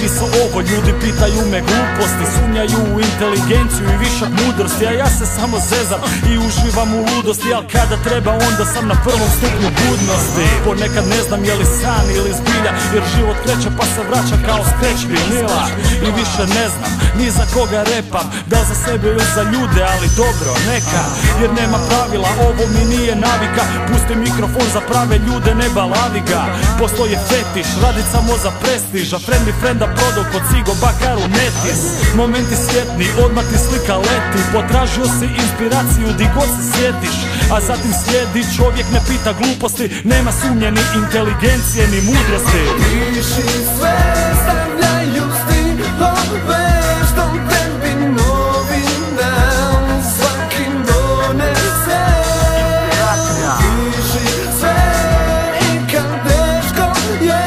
napisao ovo, ljudi pitaju me gluposti, sumnjaju u inteligenciju i višak mudrosti, a ja se samo zezam i uživam u ludosti, al kada treba onda sam na prvom stupnju budnosti. Ponekad ne znam je li san ili zbilja, jer život kreće pa se vraća kao skreč vinila. I više ne znam ni za koga repam, da za sebe ili za ljude, ali dobro, neka, jer nema pravila, ovo mi nije navika. Pusti mikrofon za prave ljude, ne balavi ga. Postoje fetiš, radit samo za prestiž, a friend mi frenda prodao kod Cigo Bakaru Metis. Momenti svjetni, odmah ti slika leti, potražio si inspiraciju di god se sjetiš, a zatim slijedi čovjek ne pita gluposti, nema sumnje ni inteligencije ni mudrosti. Piši sve, stavljaju stihove, što tebi novi dan svakim donese. Piši sve i kad teško je,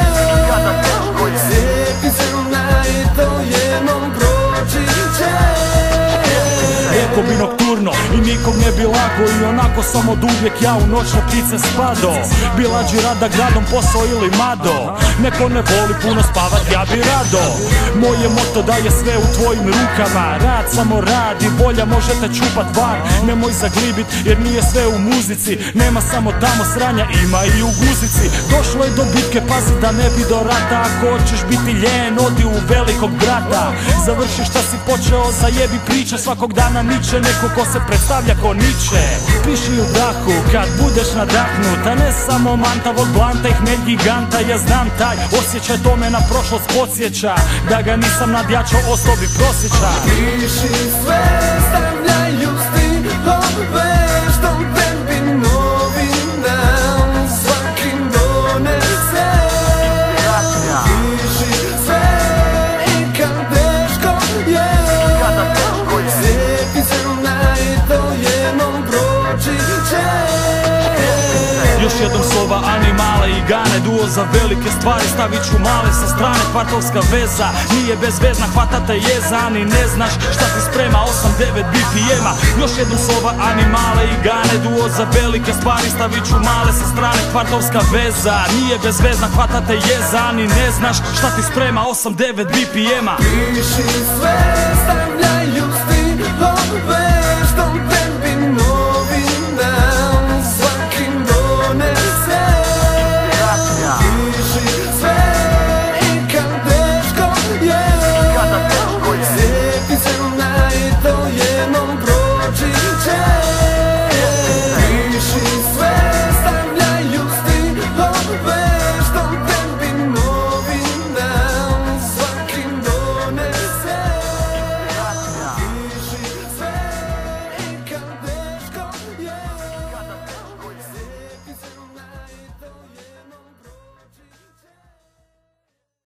sjepi se i to jednom proći će. Eko bi nokturno i nikog ne bi lako, i onako sam od uvijek ja u noćne ptice spado. Bilađi rada gradom, posao ili mado, neko ne voli puno spavat, ja bi rado. Moje moto da je sve u tvojim rukama, rad samo rad i volja možete čupat van. Nemoj zaglibit jer nije sve u muzici, nema samo tamo sranja, ima i u guzici. Došlo je do bitke, pazi da ne bi do rata, ako hoćeš biti ljen odi u velikog brata. Završi šta si počeo, zajebi priče, svakog dana niče neko ko se predstavlja ko niče. Piši u dahu kad budeš nadahnut, a ne samo mantav od blanta i hmelj giganta. Ja znam taj osjećaj, to me na prošlost podsjeća, da ga nisam nadjačao, ostao bi prosječan. Piši sve, stavljaju stihove, što tebi novi dan svakim donese. Piši sve i kad teško je, sjepi se i to jednom proći će. Još jednom slova Animale i Gane, duo za velike stvari, stavit ću male sa strane. Kvartovska veza nije bezvezna, hvatate jeza, ni ne znaš šta ti sprema 8-9 BPM-a. Još jednom slova Animale i Gane, duo za velike stvari, stavit ću male sa strane. Kvartovska veza nije bezvezna, hvatate jeza, ni ne znaš šta ti sprema 8-9 BPM-a. Piši sve,